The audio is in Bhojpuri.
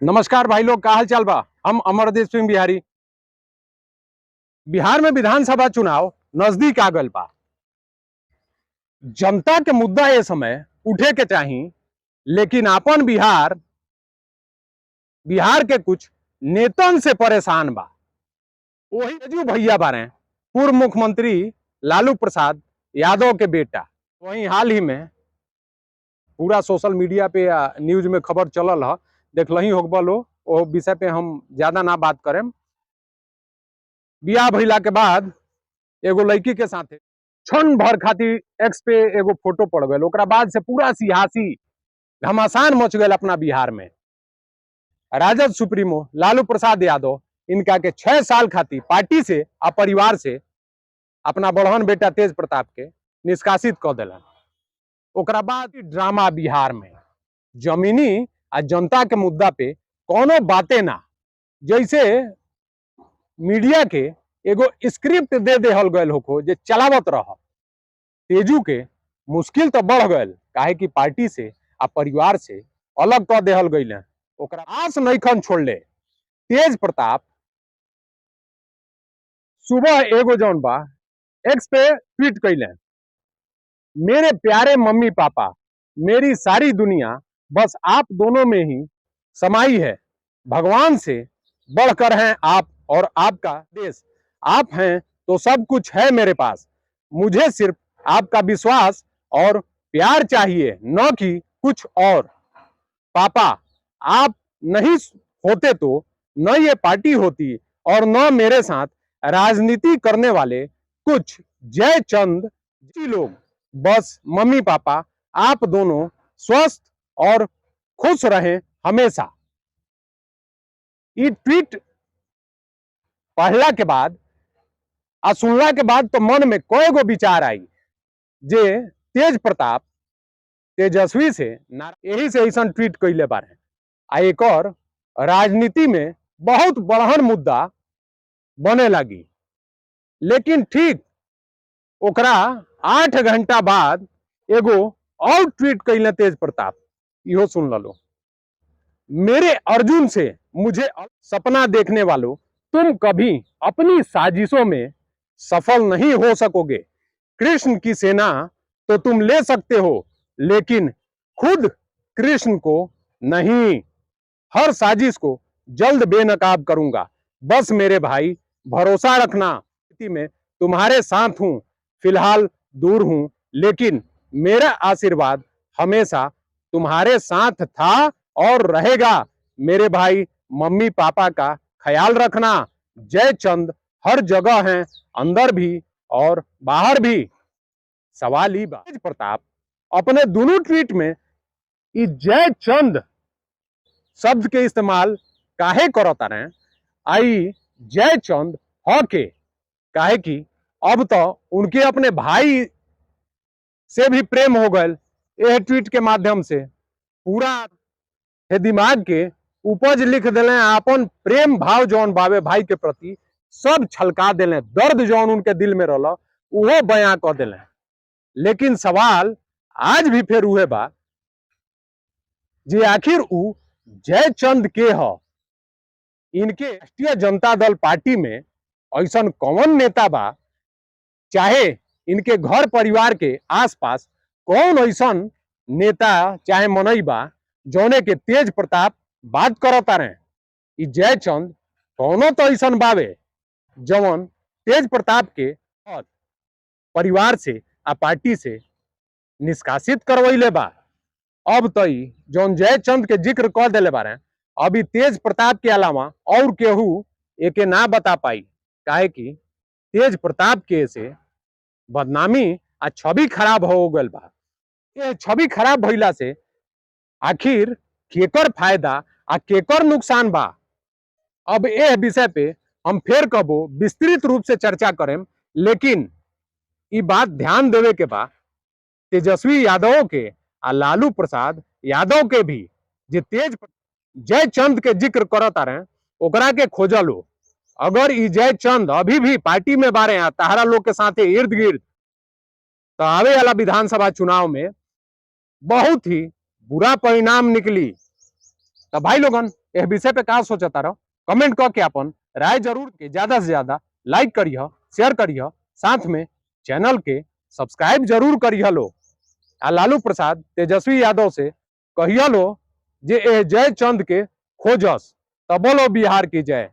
नमस्कार भाई लोग, का हाल चाल बा। हम अमरदीप सिंह बिहारी। बिहार में विधानसभा चुनाव नजदीक आ गल बा। जनता के मुद्दा ये समय उठे के चाहिए, लेकिन अपन बिहार बिहार के कुछ नेतन से परेशान बा। वही तेजू भैया बारे, पूर्व मुख्यमंत्री लालू प्रसाद यादव के बेटा। वहीं हाल ही में पूरा सोशल मीडिया पे या न्यूज में खबर चलल है, देखल ही होगा लो। वो विषय पे हम ज्यादा ना बात करें। बियाह भइला के बाद एगो लड़की के साथे क्षण भर खातिर एक्स पे एगो फोटो पड़ गए, ओकरा बाद से पूरा सियासी घमासान मच गए अपना बिहार में। राजद सुप्रीमो लालू प्रसाद यादव इनका के 6 साल खातिर पार्टी से आ परिवार से अपना बड़हन बेटा तेज प्रताप के निष्कासित कर दिलन। ओकरा बाद ड्रामा बिहार में जमीनी आ जनता के मुद्दा पे कोनो बातें ना, जैसे मीडिया के एगो स्क्रिप्ट दे देहल गयल होको जे चलावत रह। तेजू के मुश्किल तो बढ़ गयल, काहे कि पार्टी से आ परिवार से अलग कर देहल गई। ओकरा आस नईखन छोड़ले। तेज प्रताप सुबह एगो जौन बा एक्स पे ट्वीट कैले, मेरे प्यारे मम्मी पापा, मेरी सारी दुनिया बस आप दोनों में ही समाई है। भगवान से बढ़कर हैं आप और आपका देश। आप हैं तो सब कुछ है मेरे पास। मुझे सिर्फ आपका विश्वास और प्यार चाहिए, न कि कुछ और। पापा, आप नहीं होते तो न ये पार्टी होती और न मेरे साथ राजनीति करने वाले कुछ जयचंद जी लोग। बस मम्मी पापा, आप दोनों स्वस्थ और खुश रहें हमेशा। ये ट्वीट पढ़ला के बाद आ सुनला के बाद तो मन में कई गो विचार आई जे तेज प्रताप तेजस्वी से यही से ऐसा ट्वीट कैले बारे। आ एक और राजनीति में बहुत बड़हन मुद्दा बने लगी। लेकिन ठीक ओकरा 8 घंटा बाद एगो और ट्वीट कैले तेज प्रताप, इहो सुन लो। मेरे अर्जुन से मुझे सपना देखने वालों, तुम कभी अपनी साजिशों में सफल नहीं हो सकोगे। कृष्ण की सेना तो तुम ले सकते हो, लेकिन खुद कृष्ण को नहीं। हर साजिश को जल्द बेनकाब करूंगा। बस मेरे भाई, भरोसा रखना। स्थिति में तुम्हारे साथ हूं, फिलहाल दूर हूं, लेकिन मेरा आशीर्वाद हमेशा तुम्हारे साथ था और रहेगा। मेरे भाई, मम्मी पापा का ख्याल रखना। जयचंद हर जगह हैं, अंदर भी और बाहर भी। सवाल ही तेज प्रताप अपने दोनों ट्वीट में जयचंद शब्द के इस्तेमाल काहे करता रहे। आई जयचंद ह के, काहे कि अब तो उनके अपने भाई से भी प्रेम हो गए। यह ट्वीट के माध्यम से पूरा हे दिमाग के उपज लिख दिले। अपन प्रेम भाव जौन बावे भाई के प्रति सब छलका दिले। दर्द जौन उनके दिल में रहा वो बयां कर दिले। लेकिन सवाल आज भी फिर उहे बा जे आखिर उ जयचंद के ह। इनके राष्ट्रीय जनता दल पार्टी में ऐसा कौन नेता बा, चाहे इनके घर परिवार के आसपास कौन ऐसा नेता चाहे मनई बा जौने के तेज प्रताप बात करता रहे। जयचंद कौनो तो ऐसा बावे जवन तेज प्रताप के परिवार से आ पार्टी से निष्कासित करवैले बा। अब तो जौन जयचंद के जिक्र कर दिले बारे, अभी तेज प्रताप के अलावा और केहू एके ना बता पाई। काहे कि तेज प्रताप के से बदनामी आ छवि खराब हो गल बा। ये छवि खराब भइला से आखिर केकर फायदा आ केकर नुकसान बा, अब यह विषय पे हम फिर कबो विस्तृत रूप से चर्चा करें। लेकिन ये बात ध्यान देवे के बा, तेजस्वी यादव के आ लालू प्रसाद यादव के भी जे तेज जयचंद के जिक्र करता रहे ओकरा के खोजलो। अगर ई जयचंद अभी भी पार्टी में बारे हैं तारा लोग के साथ इर्द गिर्द, तो आवे वाला विधानसभा चुनाव में बहुत ही बुरा परिणाम निकली। तो भाई लोगन यह विषय पे का सोचता रहो, कमेंट करके अपन राय जरूर के ज्यादा से ज्यादा लाइक करिए, शेयर करिए, साथ में चैनल के सब्सक्राइब जरूर करिए लो। आ लालू प्रसाद तेजस्वी यादव से कहिए लो जे ए जय चंद के खोजस, तो बोलो बिहार की जय।